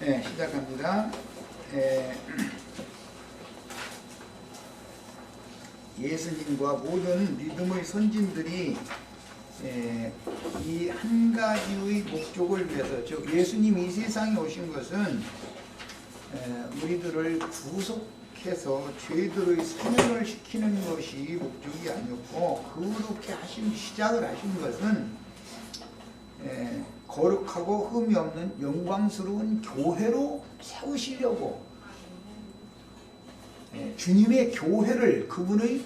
네, 시작합니다. 예수님과 모든 믿음의 선진들이 이 한 가지의 목적을 위해서, 즉 예수님이 이 세상에 오신 것은 우리들을 구속해서 죄들의 사면을 시키는 것이 목적이 아니었고, 그렇게 시작을 하신 것은 거룩하고 흠이 없는 영광스러운 교회로 세우시려고, 주님의 교회를, 그분의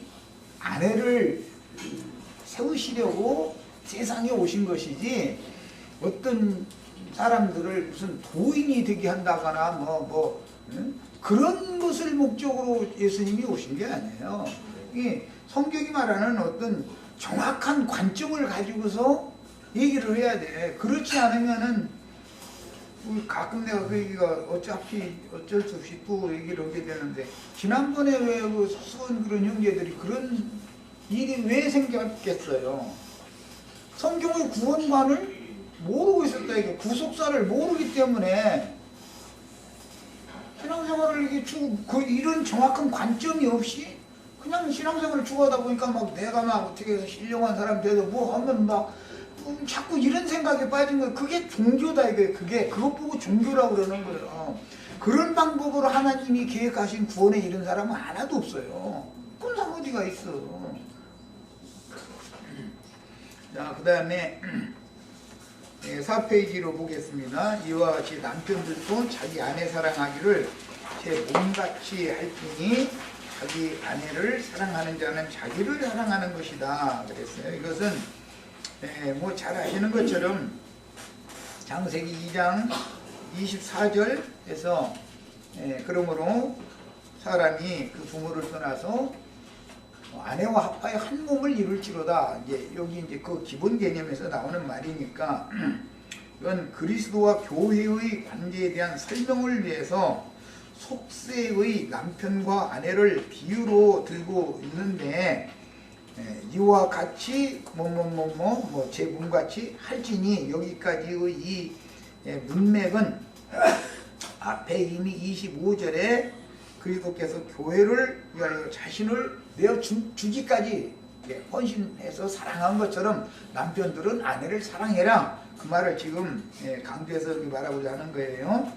아내를 세우시려고 세상에 오신 것이지, 어떤 사람들을 무슨 도인이 되게 한다거나 그런 것을 목적으로 예수님이 오신 게 아니에요. 이 성경이 말하는 어떤 정확한 관점을 가지고서 얘기를 해야 돼. 그렇지 않으면은 가끔 내가 그 얘기가 어차피 어쩔 수 없이 또 얘기를 하게 되는데, 지난번에 왜 그 서수원 그런 형제들이 그런 일이 왜 생겼겠어요? 성경의 구원관을 모르고 있었다. 이게 구속사를 모르기 때문에 신앙생활을 이런 정확한 관점이 없이 그냥 신앙생활을 추구하다 보니까 막 내가 막 어떻게 해서 신령한 사람 돼도 뭐 하면 막 자꾸 이런 생각에 빠진 거예요. 그게 종교다 이게. 그것 보고 종교라고 그러는 거예요. 그런 방법으로 하나님이 계획하신 구원에 이른 사람은 하나도 없어요. 그럼 어디가 있어. 자, 그 다음에 4페이지로 보겠습니다. 이와 같이 남편들도 자기 아내 사랑하기를 제 몸같이 할지니 자기 아내를 사랑하는 자는 자기를 사랑하는 것이다 그랬어요. 이것은 뭐 잘 아시는 것처럼 창세기 2장 24절에서 그러므로 사람이 그 부모를 떠나서 아내와 합하여 한 몸을 이룰지로다. 이제 여기 이제 그 기본 개념에서 나오는 말이니까 이건 그리스도와 교회의 관계에 대한 설명을 위해서 속세의 남편과 아내를 비유로 들고 있는데, 이와 같이 제 몸같이 할지니, 여기까지의 이 문맥은 앞에 이미 25절에 그리스도께서 교회를 위하여 자신을 내어 주기까지 헌신해서 사랑한 것처럼 남편들은 아내를 사랑해라, 그 말을 지금 강조해서 말하고자 하는 거예요.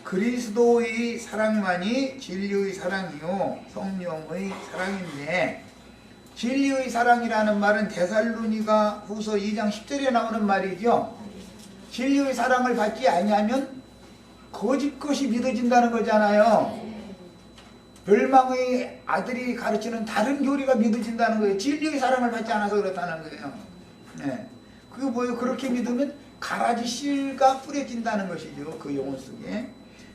그리스도의 사랑만이 진리의 사랑이요 성령의 사랑인데, 진리의 사랑이라는 말은 데살로니가 후서 2장 10절에 나오는 말이죠. 진리의 사랑을 받지 아니하면 거짓 것이 믿어진다는 거잖아요. 멸망의 아들이 가르치는 다른 교리가 믿어진다는 거예요. 진리의 사랑을 받지 않아서 그렇다는 거예요. 그게 뭐예요? 그렇게 믿으면 가라지 씨가 뿌려진다는 것이죠. 그 용어 속에.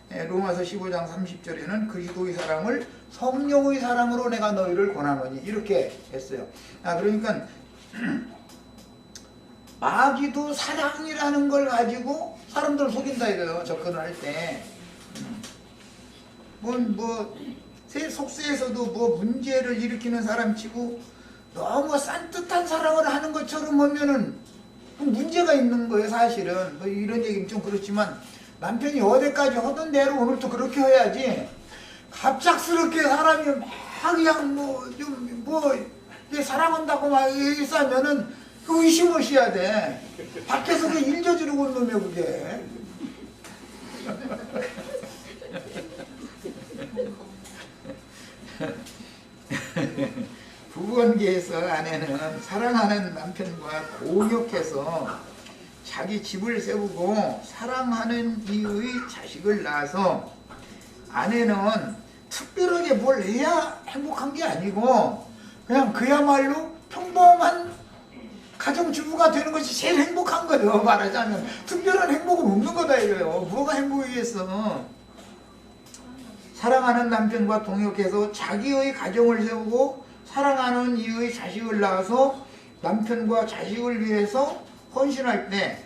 로마서 15장 30절에는 그리스도의 사랑을 성령의 사랑으로 내가 너희를 권하노니, 이렇게 했어요. 그러니까 마귀도 사랑이라는 걸 가지고 사람들을 속인다 이거예요. 접근을 할 때. 새 속세에서도 문제를 일으키는 사람 치고 너무 산뜻한 사랑을 하는 것처럼 하면은 문제가 있는 거예요, 사실은. 이런 얘기는 좀 그렇지만, 남편이 어디까지 하던 대로 오늘도 그렇게 해야지, 갑작스럽게 사람이 막 그냥 사랑한다고 막 일싸면은 의심하셔야 돼. 밖에서 그 일 저지르고 온 놈이야, 그게. 부관계에서 아내는 사랑하는 남편과 공역해서 자기 집을 세우고 사랑하는 이의 자식을 낳아서, 아내는 특별하게 뭘 해야 행복한 게 아니고 그냥 그야말로 평범한 가정주부가 되는 것이 제일 행복한 거예요. 말하자면 특별한 행복은 없는 거다 이거예요. 뭐가 행복이겠어. 사랑하는 남편과 동역해서 자기의 가정을 세우고 사랑하는 이의 자식을 낳아서 남편과 자식을 위해서 헌신할 때,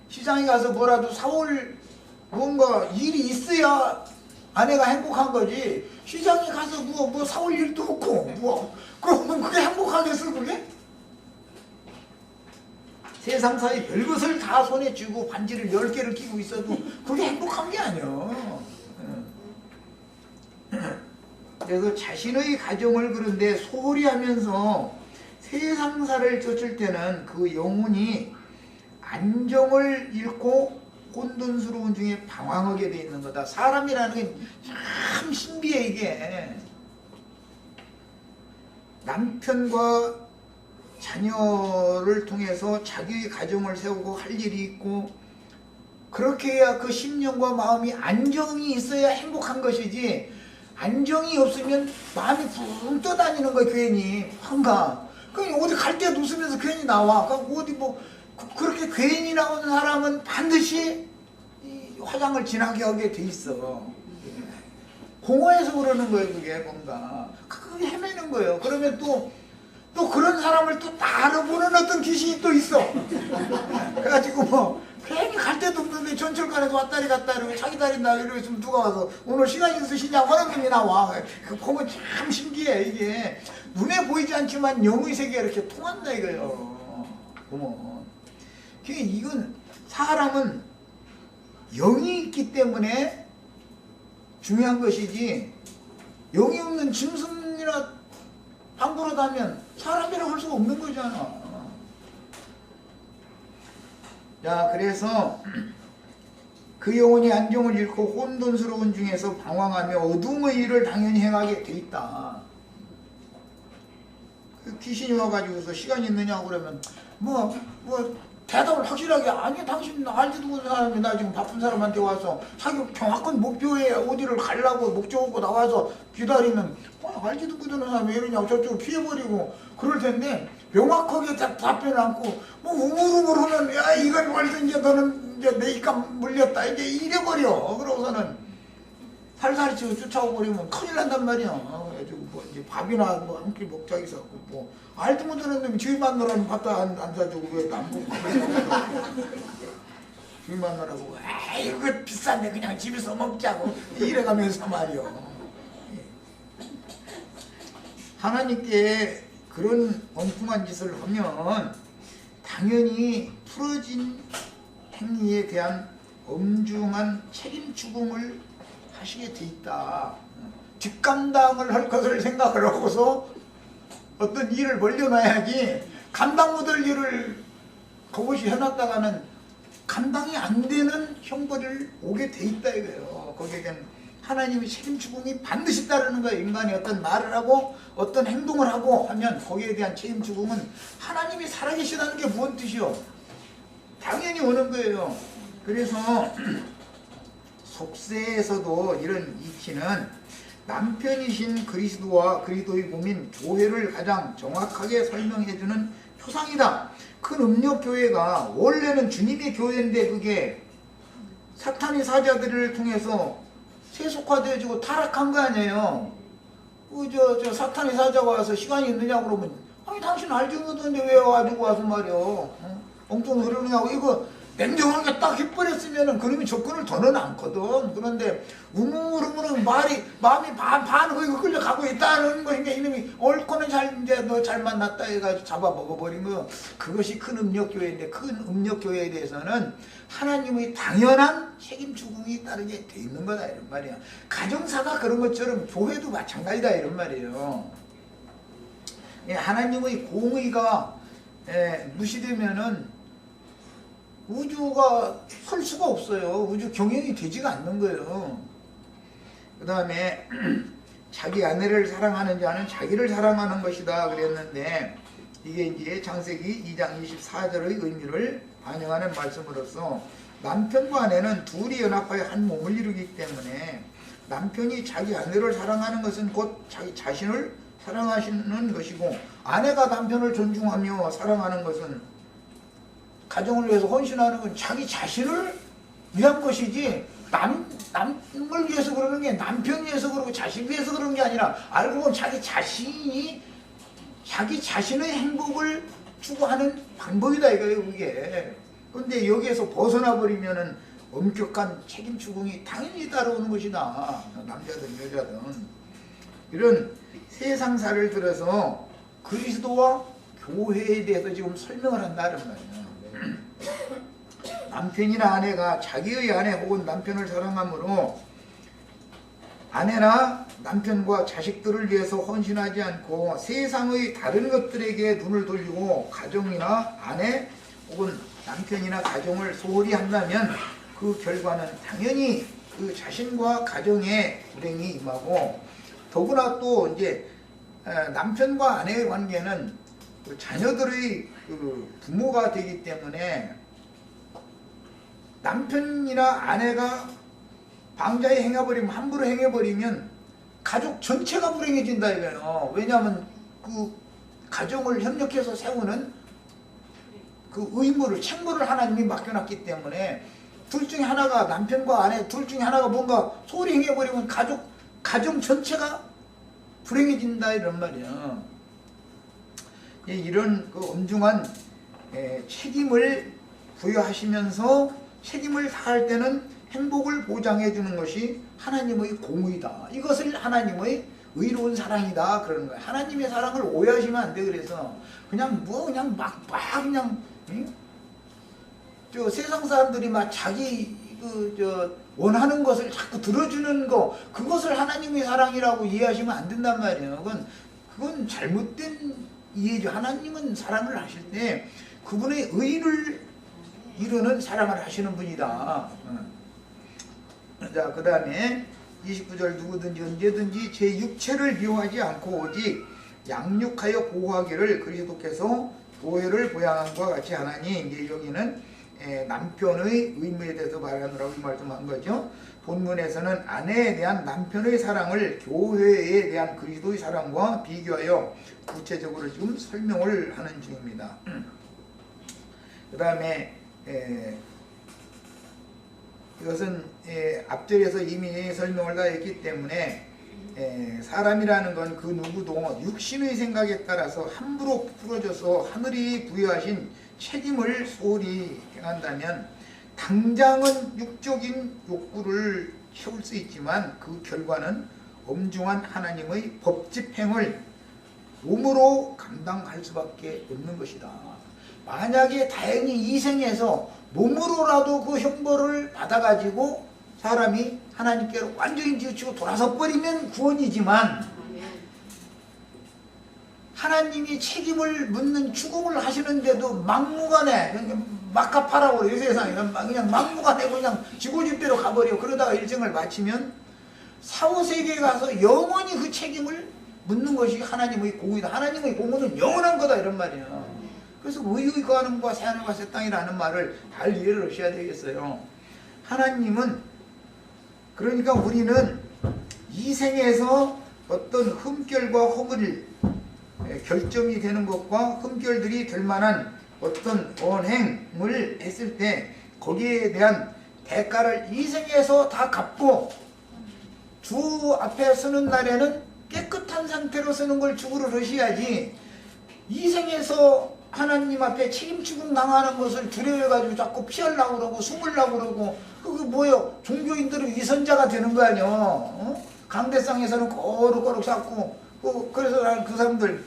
시장에 가서 뭐라도 사올 뭔가 일이 있어야 아내가 행복한 거지. 시장에 가서 뭐 사올 일도 없고 그러면 그게 행복하겠어 그게? 세상사의 별것을 다 손에 쥐고 반지를 10개를 끼고 있어도 그게 행복한 게 아니야. 그래서 자신의 가정을 그런데 소홀히 하면서 세상사를 쫓을 때는 그 영혼이 안정을 잃고 혼돈스러운 중에 방황하게 돼 있는 거다. 사람이라는 게 참 신비해. 이게 남편과 자녀를 통해서 자기의 가정을 세우고 할 일이 있고, 그렇게 해야 그 심령과 마음이 안정이 있어야 행복한 것이지, 안정이 없으면 마음이 붕 떠다니는 거야. 괜히 한가. 그냥 어디 갈 때 웃으면서 괜히 나와. 어디 뭐 그렇게 괜히 나오는 사람은 반드시 이 화장을 진하게 하게 돼 있어. 공허해서 그러는 거예요. 그게 뭔가 그게 헤매는 거예요. 그러면 또 그런 사람을 또 알아보는 어떤 귀신이 또 있어. 그래가지고 뭐 괜히 갈 데도 없는데 전철관에서 왔다리 갔다리 자기 다린다 이러고 있으면 누가 와서 오늘 시간 있으시냐고 하는 놈이 나와. 그 보면 참 신기해. 이게 눈에 보이지 않지만 영의 세계가 이렇게 통한다 이거예요. 보면 이건 사람은 영이 있기 때문에 중요한 것이지, 영이 없는 짐승이나 함부로 다면 사람이라고 할 수가 없는 거잖아. 자, 그래서 그 영혼이 안정을 잃고 혼돈스러운 중에서 방황하며 어둠의 일을 당연히 행하게 돼 있다. 그 귀신이 와가지고서 시간 있느냐고 그러면 뭐 대답을 확실하게, 아니 당신 알지도 못하는 사람이 나 지금 바쁜 사람한테 와서 자기 정확한 목표에 어디를 가려고 목적 없고 나와서 기다리면 알지도 못하는 사람이 이러냐고 저쪽으로 피해버리고 그럴 텐데, 명확하게 답변을 않고 뭐 우물우물하면 야 이건 벌써 이제 너는 이제 내 입감 물렸다 이제 이래버려. 그러고서는 살살이 치고 쫓아오 버리면 큰일 난단 말이야. 뭐 이제 밥이나 뭐 한 끼 먹자 해서 뭐 알도 못하는 놈이 주인 만나라면 밥도 안 사주고 왜 안 먹고 주인 만나라고 에이 이거 비싼데 그냥 집에서 먹자고 이래가면서 말이요. 하나님께 그런 엉뚱한 짓을 하면 당연히 풀어진 행위에 대한 엄중한 책임 추궁을 하시게 돼 있다. 뒷감당을 할 것을 생각을 하고서 어떤 일을 벌려놔야지, 감당 못할 일을 그것이 해놨다가는 감당이 안 되는 형벌을 오게 돼 있다 이거예요. 거기에는 하나님의 책임 추궁이 반드시 따르는 거예요. 인간이 어떤 말을 하고 어떤 행동을 하고 하면 거기에 대한 책임 추궁은 하나님이 살아계시다는 게 무슨 뜻이요? 당연히 오는 거예요. 그래서 속세에서도 이런 이치는 남편이신 그리스도와 그리스도의 몸인 교회를 가장 정확하게 설명해주는 표상이다. 큰 음력교회가 원래는 주님의 교회인데 그게 사탄의 사자들을 통해서 세속화되어지고 타락한 거 아니에요. 저 사탄의 사자가 와서 시간이 있느냐고 그러면 아니 당신 알지 못하는데 왜 와가지고 와서 말이요 엉뚱 그러느냐고. 이거 냉정하게 딱 해버렸으면은 그놈이 접근을 더는 않거든. 그런데 우물우물은 마음이 반 거기서 끌려가고 있다는 거니까 이놈이 옳고는 이제 너 잘 만났다 해가지고 잡아먹어버린 거. 그것이 큰 음력교회인데, 큰 음력교회에 대해서는 하나님의 당연한 책임 추궁이 따르게 돼 있는 거다 이런 말이야. 가정사가 그런 것처럼 교회도 마찬가지다 이런 말이에요. 하나님의 공의가 무시되면은 우주가 설 수가 없어요. 우주 경영이 되지가 않는 거예요. 그 다음에 자기 아내를 사랑하는 자는 자기를 사랑하는 것이다 그랬는데, 이게 이제 창세기 2장 24절의 의미를 반영하는 말씀으로서 남편과 아내는 둘이 연합하여 한 몸을 이루기 때문에 남편이 자기 아내를 사랑하는 것은 곧 자기 자신을 사랑하시는 것이고, 아내가 남편을 존중하며 사랑하는 것은 가정을 위해서 헌신하는 건 자기 자신을 위한 것이지, 남을 위해서 그러는 게 남편 위해서 그러고 자식 위해서 그러는 게 아니라 알고 보면 자기 자신이 자기 자신의 행복을 추구하는 방법이다 이거예요 그게. 그런데 여기에서 벗어나 버리면은 엄격한 책임 추궁이 당연히 따라오는 것이다. 남자든 여자든. 이런 세상사를 들어서 그리스도와 교회에 대해서 지금 설명을 한다는 말이에요. 남편이나 아내가 자기의 아내 혹은 남편을 사랑함으로 아내나 남편과 자식들을 위해서 헌신하지 않고 세상의 다른 것들에게 눈을 돌리고 가정이나 아내 혹은 남편이나 가정을 소홀히 한다면 그 결과는 당연히 그 자신과 가정에 불행이 임하고, 더구나 또 이제 남편과 아내의 관계는 그 자녀들의 그 부모가 되기 때문에 남편이나 아내가 방자에 행해버리면, 함부로 행해버리면 가족 전체가 불행해진다 이거예요. 왜냐하면 그 가정을 협력해서 세우는 그 의무를, 책무를 하나님이 맡겨놨기 때문에 둘 중에 하나가, 남편과 아내 둘 중에 하나가 뭔가 소홀히 행해버리면 가정 전체가 불행해진다 이런 말이에요. 이런 그 엄중한 책임을 부여하시면서 책임을 다할 때는 행복을 보장해 주는 것이 하나님의 공의다. 이것을 하나님의 의로운 사랑이다 그러는 거예요. 하나님의 사랑을 오해하시면 안 돼. 그래서 그냥 막 그냥 저 세상 사람들이 막 자기 원하는 것을 자꾸 들어주는 거, 그것을 하나님의 사랑이라고 이해하시면 안 된단 말이에요. 그건 잘못된 이해죠. 하나님은 사랑을 하실 때 그분의 의를 이루는 사랑을 하시는 분이다. 자, 그 다음에 29절, 누구든지 언제든지 제 육체를 미워하지 않고 오직 양육하여 보호하기를 그리스도께서 교회를 보양함과 같이 하나니, 이제 여기는 남편의 의무에 대해서 말하느라고 말씀한 거죠. 본문에서는 아내에 대한 남편의 사랑을 교회에 대한 그리스도의 사랑과 비교하여 구체적으로 지금 설명을 하는 중입니다. 그 다음에 이것은 앞절에서 이미 설명을 다 했기 때문에 사람이라는 건 그 누구도 육신의 생각에 따라서 함부로 풀어져서 하늘이 부여하신 책임을 소홀히 행한다면 당장은 육적인 욕구를 채울 수 있지만 그 결과는 엄중한 하나님의 법 집행을 몸으로 감당할 수밖에 없는 것이다. 만약에 다행히 이 생에서 몸으로라도 그 형벌을 받아가지고 사람이 하나님께로 완전히 뉘우치고 돌아서 버리면 구원이지만, 하나님이 책임을 묻는 추궁을 하시는데도 막무가내 막 갚아라고 그래요. 세상에 그냥 막무가내 그냥 지고집대로 가버려. 그러다가 일생을 마치면 사후세계에 가서 영원히 그 책임을 묻는 것이 하나님의 공의다. 하나님의 공의는 영원한 거다 이런 말이에요. 그래서 의의 거하는 것과 새하늘과 새 땅이라는 말을 잘 이해를 하셔야 되겠어요. 하나님은, 그러니까 우리는 이 생에서 어떤 흠결과 허물, 결정이 되는 것과 흠결들이 될 만한 어떤 언행을 했을 때 거기에 대한 대가를 이 생에서 다 갚고 주 앞에 서는 날에는 깨끗한 상태로 서는 걸 주구를 하셔야지, 이 생에서 하나님 앞에 책임 추궁 당하는 것을 두려워해가지고 자꾸 피하려고 그러고 숨으려고 그러고, 그게 뭐예요? 종교인들은 위선자가 되는 거 아니요? 강대상에서는 거룩거룩 쌓고, 그래서 그 사람들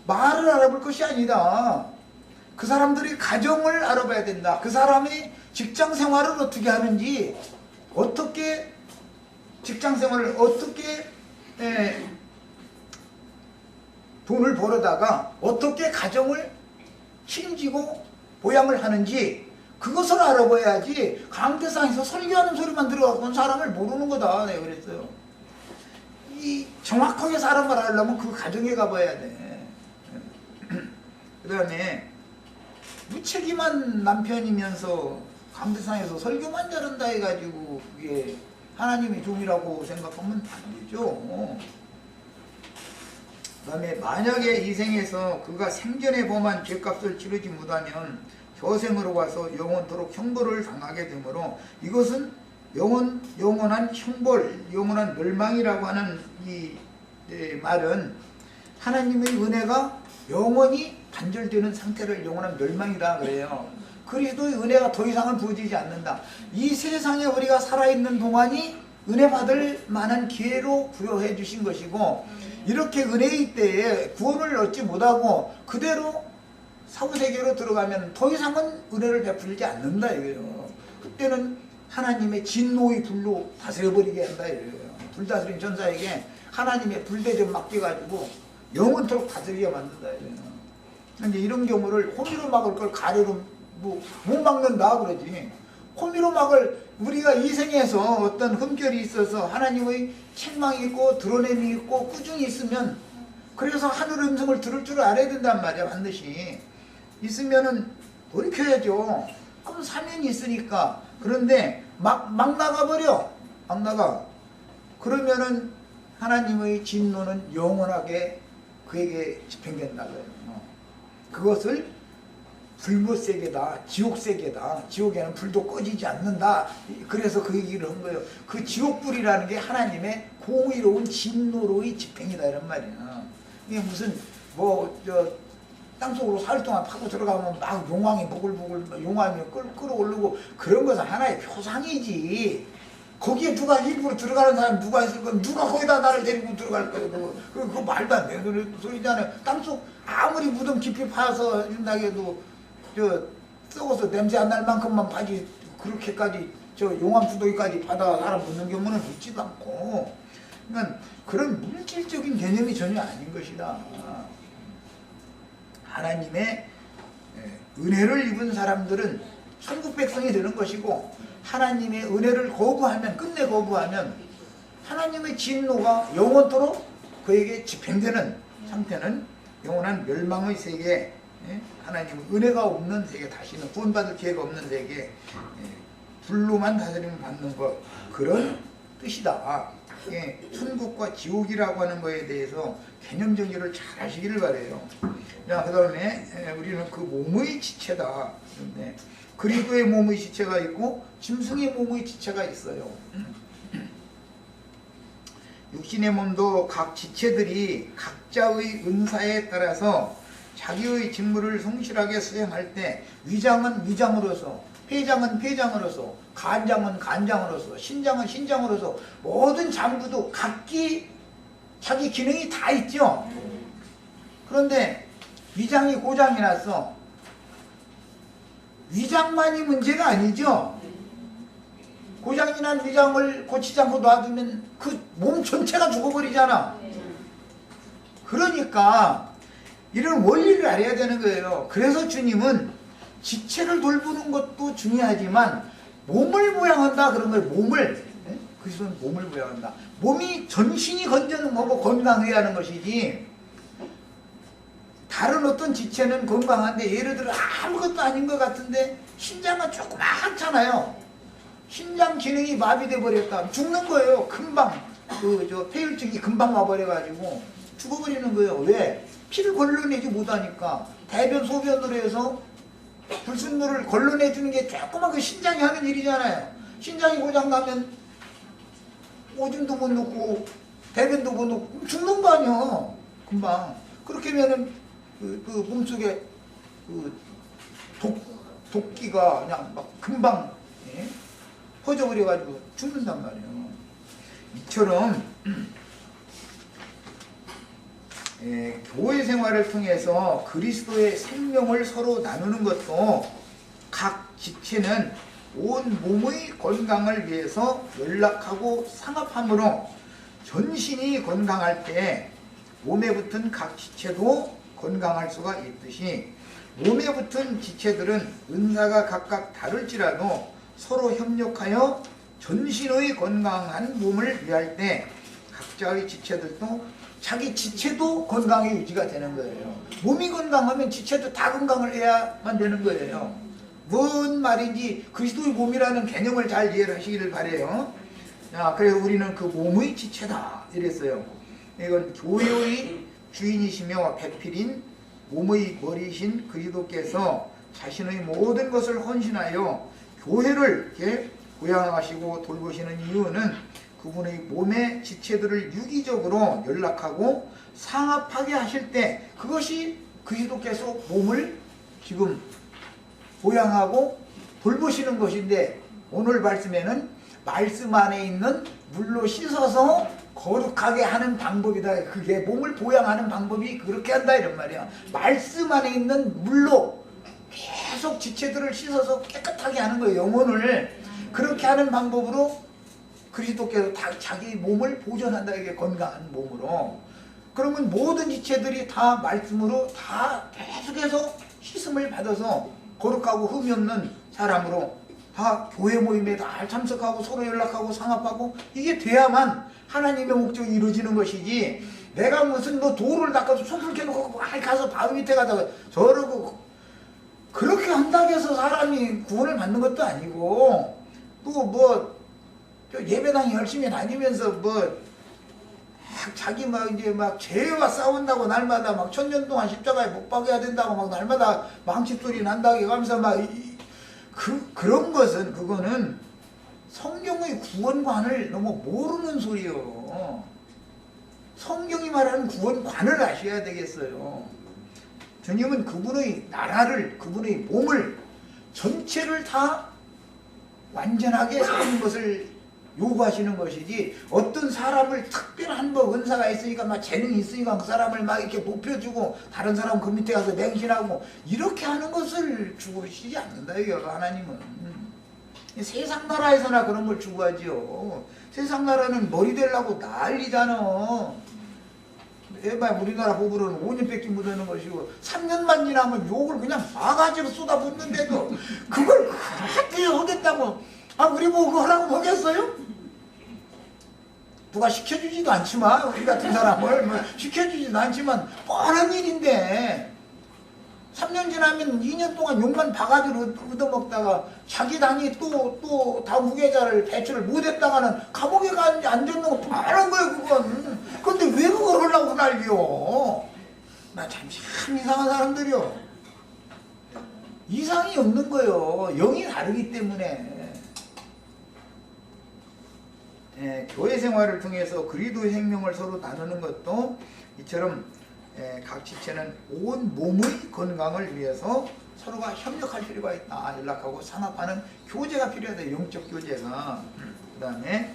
말을 알아볼 것이 아니다. 그 사람들이 가정을 알아봐야 된다. 그 사람이 직장 생활을 어떻게 하는지, 어떻게 직장 생활을 어떻게 돈을 벌어다가 어떻게 가정을 책임지고 보양을 하는지 그것을 알아봐야지, 강대상에서 설교하는 소리만 들어갖고는 사람을 모르는 거다. 내가 그랬어요. 이 정확하게 사람을 알려면 그 가정에 가봐야 돼. 그 다음에 무책임한 남편이면서 강대상에서 설교만 잘한다 해가지고 그게 하나님의 종이라고 생각하면 안 되죠. 그 다음에 만약에 이 생에서 그가 생전에 범한 죄값을 치르지 못하면 저생으로 와서 영원토록 형벌을 당하게 되므로, 이것은 영원한 형벌, 영원한 멸망이라고 하는 이 말은 하나님의 은혜가 영원히 단절되는 상태를 영원한 멸망이다 그래요. 그리스도의 은혜가 더 이상은 부어지지 않는다. 이 세상에 우리가 살아있는 동안이 은혜 받을 만한 기회로 부여해 주신 것이고, 이렇게 은혜의 때에 구원을 얻지 못하고 그대로 사후세계로 들어가면 더 이상은 은혜를 베풀지 않는다 이거예요. 그때는 하나님의 진노의 불로 다스려버리게 한다 이거예요. 불다스린 전사에게 하나님의 불대접 맡겨가지고 영원토록 다스리게 만든다 이래요. 근데 이런 경우를 호미로 막을 걸 가래로 못 막는다 그러지. 호미로 막을 우리가 이 생에서 어떤 흠결이 있어서 하나님의 책망이 있고 드러냄이 있고 꾸중이 있으면 그래서 하늘 음성을 들을 줄 알아야 된단 말이야. 반드시 있으면은 돌이켜야죠. 그럼 사면이 있으니까. 그런데 막 나가버려. 막 나가. 그러면은 하나님의 진노는 영원하게 그에게 집행된다고요. 그것을 불못세계다, 지옥세계다. 지옥에는 불도 꺼지지 않는다. 그래서 그 얘기를 한 거예요. 그 지옥불이라는 게 하나님의 공의로운 진노로의 집행이다 이런 말이야. 이게 무슨 땅속으로 사흘 동안 파고 들어가면 막 용왕이 보글보글 용암이 끌어오르고 그런 것은 하나의 표상이지. 거기에 누가 일부러 들어가는 사람 누가 있을 거야? 누가 거기다 나를 데리고 들어갈 거야? 그거 말도 안 되는 소리잖아요. 땅속 아무리 무덤 깊이 파서 준다고 해도 썩어서 냄새 안 날 만큼만 파지 그렇게까지 용암 수도기까지 바다 사람 묻는 경우는 있지도 않고. 그러니까 그런 물질적인 개념이 전혀 아닌 것이다. 하나님의 은혜를 입은 사람들은 천국 백성이 되는 것이고, 하나님의 은혜를 거부하면, 끝내 거부하면 하나님의 진노가 영원토록 그에게 집행되는 상태는 영원한 멸망의 세계, 하나님의 은혜가 없는 세계, 다시는 구원받을 기회가 없는 세계, 불로만 다스림을 받는 것, 그런 뜻이다. 천국과 지옥이라고 하는 것에 대해서 개념 정리를 잘 하시기를 바래요. 자, 그 다음에 우리는 그 몸의 지체다. 그리스도의 몸의 지체가 있고 짐승의 몸의 지체가 있어요. 육신의 몸도 각 지체들이 각자의 은사에 따라서 자기의 직무를 성실하게 수행할 때 위장은 위장으로서, 폐장은 폐장으로서, 간장은 간장으로서, 신장은 신장으로서 모든 장부도 각기 자기 기능이 다 있죠. 그런데 위장이 고장이 났어. 위장만이 문제가 아니죠. 고장이 난 위장을 고치지 않고 놔두면 그 몸 전체가 죽어버리잖아. 그러니까 이런 원리를 알아야 되는 거예요. 그래서 주님은 지체를 돌보는 것도 중요하지만 몸을 보양한다 그런 거예요. 몸을. 그리스도는 몸을 보양한다. 몸이 전신이 건전한 거고 건강해야 하는 것이지, 다른 어떤 지체는 건강한데 예를 들어 아무것도 아닌 것 같은데 신장은 조그맣잖아요. 신장 기능이 마비돼 버렸다. 죽는 거예요. 금방. 폐혈증이 금방 와버려가지고 죽어버리는 거예요. 왜? 피를 걸러내지 못하니까. 대변 소변으로 해서 불순물을 걸러내주는 게 조그만 그 신장이 하는 일이잖아요. 신장이 고장나면 오줌도 못 넣고 대변도 못 넣고 죽는 거 아니야. 금방. 그렇게 하면은 그 몸속에 독기가 그냥 막 금방 퍼져버려가지고 죽는단 말이에요. 이처럼 교회 생활을 통해서 그리스도의 생명을 서로 나누는 것도 각 지체는 온 몸의 건강을 위해서 연락하고 상합함으로 전신이 건강할 때 몸에 붙은 각 지체도 건강할 수가 있듯이, 몸에 붙은 지체들은 은사가 각각 다를지라도 서로 협력하여 전신의 건강한 몸을 위할 때 각자의 지체들도 자기 지체도 건강이 유지가 되는 거예요. 몸이 건강하면 지체도 다 건강을 해야만 되는 거예요. 뭔 말인지 그리스도의 몸이라는 개념을 잘 이해를 하시기를 바래요. 자, 그래서 우리는 그 몸의 지체다 이랬어요. 이건 교회의 주인이시며 배필인 몸의 머리이신 그리스도께서 자신의 모든 것을 헌신하여 교회를 이렇게 보양하시고 돌보시는 이유는 그분의 몸의 지체들을 유기적으로 연락하고 상합하게 하실 때, 그것이 그리스도께서 몸을 지금 보양하고 돌보시는 것인데, 오늘 말씀에는 말씀 안에 있는 물로 씻어서 거룩하게 하는 방법이다. 그게 몸을 보양하는 방법이 그렇게 한다 이런 말이야. 말씀 안에 있는 물로 계속 지체들을 씻어서 깨끗하게 하는 거예요. 영혼을 그렇게 하는 방법으로 그리스도께서 자기 몸을 보존한다. 이게 건강한 몸으로. 그러면 모든 지체들이 다 말씀으로 다 계속해서 씻음을 받아서 거룩하고 흠이 없는 사람으로 다 교회 모임에 다 참석하고 서로 연락하고 상합하고 이게 돼야만 하나님의 목적이 이루어지는 것이지, 내가 무슨 뭐 돌을 닦아서 손을 켜놓고 가서 바위 밑에 가다가 저러고 그렇게 한다고 해서 사람이 구원을 받는 것도 아니고, 또 뭐 예배당 열심히 다니면서 뭐 자기 막 이제 막 죄와 싸운다고 날마다 막 1000년 동안 십자가에 못 박아야 된다고 막 날마다 망치 소리 난다고 하면서 막 그런 것은, 그거는 성경의 구원관을 너무 모르는 소리요. 성경이 말하는 구원관을 아셔야 되겠어요. 주님은 그분의 나라를, 그분의 몸을 전체를 다 완전하게 사는 것을 요구하시는 것이지, 어떤 사람을 특별한 뭐 은사가 있으니까 막 재능이 있으니까 그 사람을 막 이렇게 높여주고 다른 사람 그 밑에 가서 맹신하고 이렇게 하는 것을 추구하시지 않는다 이거 하나님은. 세상 나라에서나 그런 걸 추구하지요. 세상 나라는 머리 되려고 난리잖아. 에바 우리나라 법으로는 5년밖에 못하는 것이고 3년만 지나면 욕을 그냥 바가지로 쏟아붓는데도 그걸 그렇게 하겠다고, 아 우리 뭐 그거 하라고 보겠어요? 누가 시켜주지도 않지만, 우리 같은 사람을 뭐 시켜주지도 않지만 뻔한 일인데 3년 지나면 2년 동안 욕만 바가지로 얻어먹다가 자기 당이 또 다음 후계자를 배출을 못했다가는 감옥에 앉아있는 거 뻔한 거예요 그건. 근데 왜 그걸 하려고 난리요? 나 참 이상한 사람들이요. 이상이 없는 거예요. 영이 다르기 때문에. 교회 생활을 통해서 그리스도의 생명을 서로 나누는 것도 이처럼 각 지체는 온 몸의 건강을 위해서 서로가 협력할 필요가 있다. 연락하고 상합하는 교제가 필요하다. 영적 교제가. 그 다음에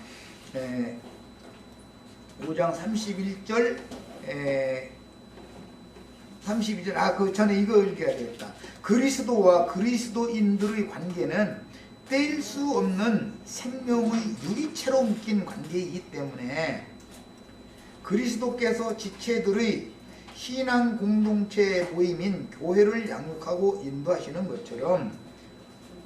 5장 31절 32절 그 전에 이거 읽어야 되겠다. 그리스도와 그리스도인들의 관계는 뗄 수 없는 생명의 유기체로 묶인 관계이기 때문에 그리스도께서 지체들의 신앙 공동체의 모임인 교회를 양육하고 인도하시는 것처럼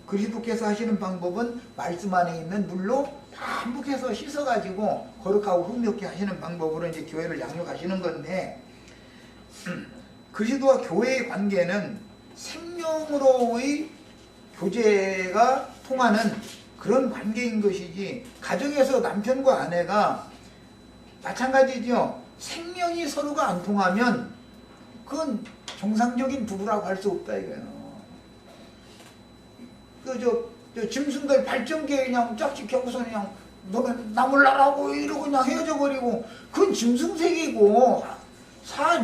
그리스도께서 하시는 방법은 말씀 안에 있는 물로 반복해서 씻어가지고 거룩하고 흠이 없게 하시는 방법으로 이제 교회를 양육하시는 건데, 그리스도와 교회의 관계는 생명으로의 교제가 통하는 그런 관계인 것이지, 가정에서 남편과 아내가 마찬가지죠. 생명이 서로가 안 통하면 그건 정상적인 부부라고 할 수 없다 이거예요. 저 짐승들 발전기에 그냥 짝짓 켜고서 그냥 너는 나물라라고 이러고 그냥 헤어져 버리고, 그건 짐승 세계고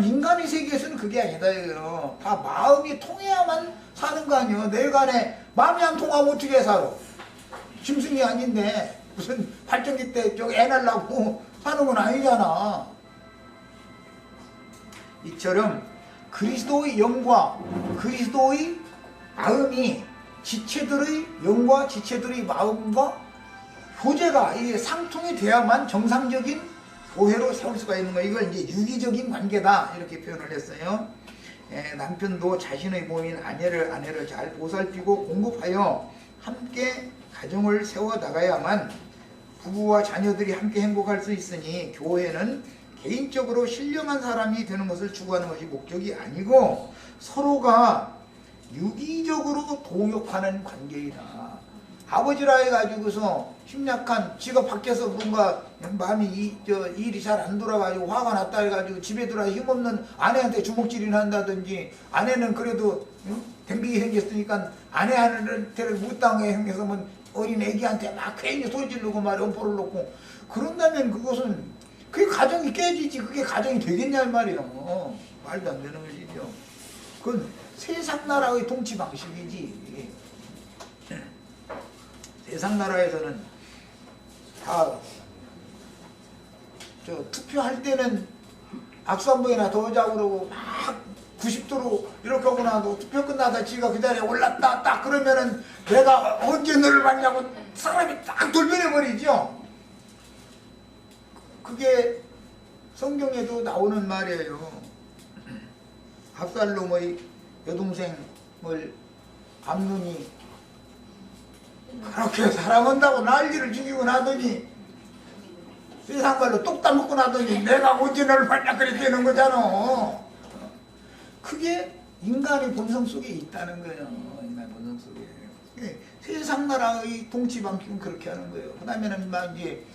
인간의 세계에서는 그게 아니다 이거예요. 다 마음이 통해야만 사는 거 아니에요. 내가 안에 마음이 안 통하면 어떻게 살아? 짐승이 아닌데 무슨 발전기 때 저기 애 낳으려고 사는 건 아니잖아. 이처럼 그리스도의 영과 그리스도의 마음이 지체들의 영과 지체들의 마음과 교제가 이게 상통이 돼야만 정상적인 교회로 세울 수가 있는 거예요. 이걸 이제 유기적인 관계다 이렇게 표현을 했어요. 남편도 자신의 몸인 아내를 잘 보살피고 공급하여 함께 가정을 세워 나가야만 부부와 자녀들이 함께 행복할 수 있으니, 교회는 개인적으로 신령한 사람이 되는 것을 추구하는 것이 목적이 아니고 서로가 유기적으로 동역하는 관계이다. 아버지라 해가지고서 심약한 지가 밖에서 뭔가 마음이 일이 잘 안 돌아가지고 화가 났다 해가지고 집에 들어와 힘없는 아내한테 주먹질이나 한다든지, 아내는 그래도 댕기게 생겼으니까 아내한테를 못 당해 생겨서 뭐 어린 애기한테 막 괜히 소리 지르고 막 엄포를 놓고 그런다면 그것은 그게 가정이 깨지지, 그게 가정이 되겠냐 말이에요. 말도 안 되는 것이죠. 그건 세상 나라의 통치 방식이지. 세상 나라에서는 다 투표할 때는 악수 한 번이나 더 하자고 그러고 막 90도로 이렇게 하고 나도 투표 끝나다 지가 그 자리에 올랐다 딱 그러면은 내가 언제 너를 봤냐고 사람이 딱 돌변해 버리죠. 그게 성경에도 나오는 말이에요. 압살롬의 여동생을 암논이 그렇게 사랑한다고 난리를 죽이고 나더니 세상 말로 똑 따먹고 나더니 내가 언제 너를 만나 그렇게 되는 거잖아. 그게 인간의 본성 속에 있다는 거예요. 인간의 본성 속에. 세상 나라의 통치방식은 그렇게 하는 거예요. 그 다음에는 막 이제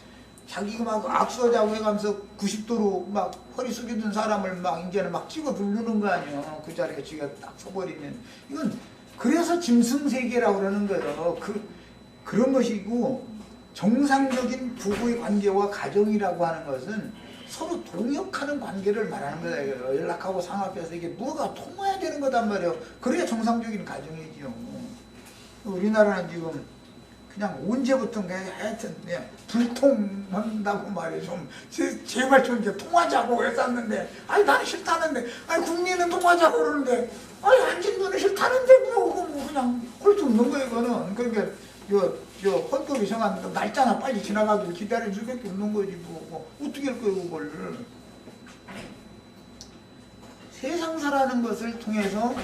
자기가 막 악수하자고 해가면서 90도로 막 허리 숙여둔 사람을 막 이제는 막 찍어 부르는 거 아니에요. 그 자리에 지가 딱 서버리면. 이건 그래서 짐승세계라고 그러는 거예요. 그런 것이고, 정상적인 부부의 관계와 가정이라고 하는 것은 서로 동역하는 관계를 말하는 거예요. 연락하고 상합해서 이게 뭐가 통해야 되는 거단 말이에요. 그래야 정상적인 가정이지요. 우리나라는 지금 그냥 언제부턴가 하여튼 그냥 불통한다고 말이에요. 좀 제발 좀 이렇게 통하자고 했었는데, 아니 나는 싫다는데, 아니 국민은 통하자고 그러는데, 아니 한진도는 싫다는데 뭐 그냥 할 수 없는 거예요. 이거는. 그러니까 저 헌법이 정한 날짜나 빨리 지나가길 기다릴 수밖에 없는 거지. 뭐 어떻게 할 거예요 그걸. 세상 사라는 것을 통해서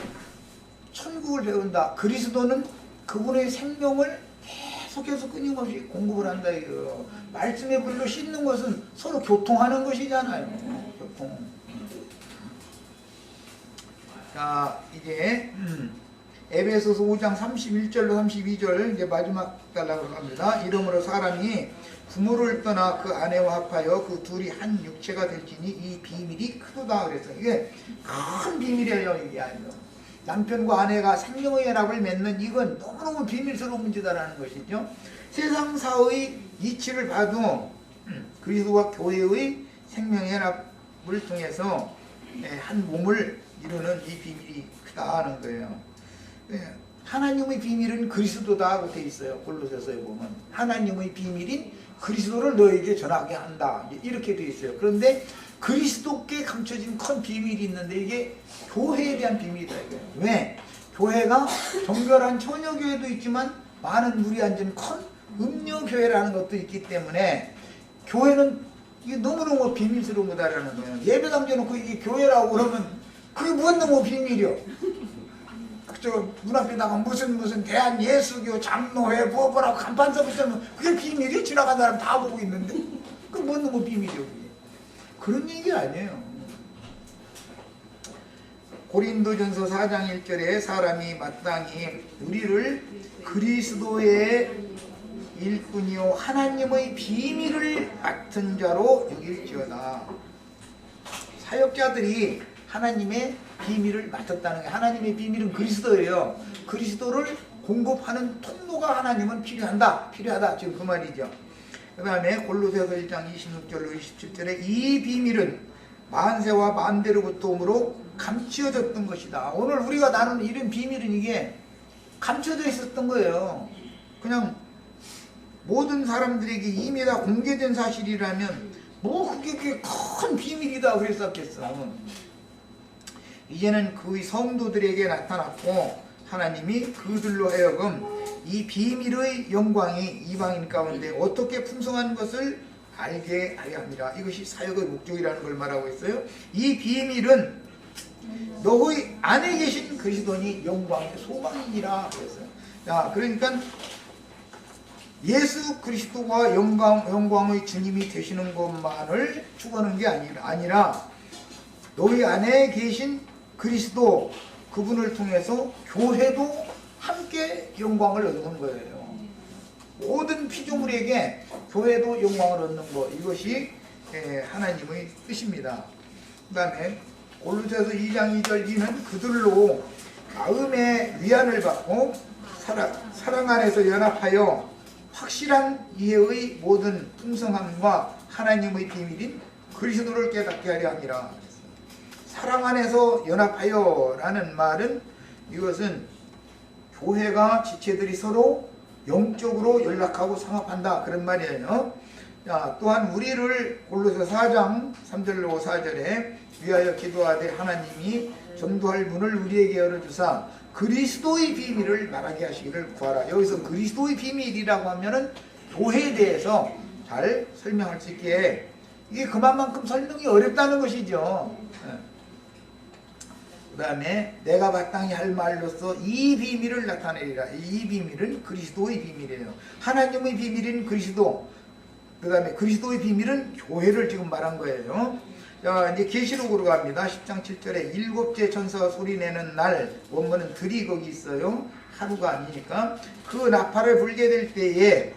천국을 배운다. 그리스도는 그분의 생명을 계속해서 끊임없이 공급을 한다 이거. 말씀의 불로 씻는 것은 서로 교통하는 것이잖아요. 교통. 자, 이제 에베소서 5장 31절로 32절 이제 마지막 달라고 합니다. 이러므로 사람이 부모를 떠나 그 아내와 합하여 그 둘이 한 육체가 될지니 이 비밀이 크도다 그랬어요. 이게 큰 비밀이에요. 이게 아니요. 남편과 아내가 생명의 연합을 맺는 이건 너무너무 비밀스러운 문제다라는 것이죠. 세상사의 이치를 봐도 그리스도와 교회의 생명의 연합을 통해서 한 몸을 이루는 이 비밀이 크다는 거예요. 하나님의 비밀은 그리스도다고 되어 있어요. 골로새서에 보면 하나님의 비밀인 그리스도를 너에게 전하게 한다 이렇게 되어 있어요. 그런데 그리스도께 감춰진 큰 비밀이 있는데 이게 교회에 대한 비밀이다 이거예요. 왜? 교회가 정결한 처녀교회도 있지만 많은 물이 앉은 큰 음녀교회라는 것도 있기 때문에 교회는 이게 너무너무 비밀스러운 거다라는 거예요. 예배 당겨놓고 이게 교회라고 그러면 그게 뭔 너무 비밀이요. 저 문 앞에다가 무슨 대한예수교 장로회 뭐라고 간판 써붙이면 그게 비밀이 지나간 사람 다 보고 있는데 그게 뭔 너무 비밀이요. 그게. 그런 얘기 아니에요. 고린도전서 4장 1절에 사람이 마땅히 우리를 그리스도의 일꾼이요 하나님의 비밀을 맡은 자로 여길지어다. 사역자들이 하나님의 비밀을 맡았다는 게, 하나님의 비밀은 그리스도예요. 그리스도를 공급하는 통로가 하나님은 필요하다 지금 그 말이죠. 그 다음에 골로새서 1장 26절로 27절에 이 비밀은 만세와 만대로부터 오므로 감추어졌던 것이다. 오늘 우리가 나누는 이런 비밀은 이게 감춰져 있었던 거예요. 그냥 모든 사람들에게 이미 다 공개된 사실이라면 뭐 그게 큰 비밀이다 그랬었겠어. 이제는 그의 성도들에게 나타났고 하나님이 그들로 하여금 이 비밀의 영광이 이방인 가운데 어떻게 풍성한 것을 알게 하려 합니다. 이것이 사역의 목적이라는 걸 말하고 있어요. 이 비밀은 너희 안에 계신 그리스도니 영광의 소망이니라 그랬어요. 자, 그러니까 예수 그리스도가 영광의 주님이 되시는 것만을 추구하는 게 아니라 너희 안에 계신 그리스도 그분을 통해서 교회도 함께 영광을 얻는 거예요. 모든 피조물에게 교회도 영광을 얻는 것, 이것이 하나님의 뜻입니다. 그 다음에 골로새서 2장 2절 이는 그들로 마음의 위안을 받고 사랑 안에서 연합하여 확실한 이해의 모든 풍성함과 하나님의 비밀인 그리스도를 깨닫게 하려 함이라. 사랑 안에서 연합하여 라는 말은 이것은 교회가 지체들이 서로 영적으로 연락하고 상합한다 그런 말이에요. 자, 또한 우리를 골로새 4장 3절로 4절에 위하여 기도하되 하나님이 전도할 문을 우리에게 열어주사 그리스도의 비밀을 말하게 하시기를 구하라. 여기서 그리스도의 비밀이라고 하면은 교회에 대해서 잘 설명할 수 있게 이게 그만큼 설명이 어렵다는 것이죠. 그 다음에 내가 마땅히 할 말로써 이 비밀을 나타내리라. 이 비밀은 그리스도의 비밀이에요. 하나님의 비밀인 그리스도, 그 다음에 그리스도의 비밀은 교회를 지금 말한 거예요. 자, 이제 계시록으로 갑니다. 10장 7절에 일곱째 천사가 소리내는 날, 원문은 들이 거기 있어요. 하루가 아니니까. 그 나팔을 불게 될 때에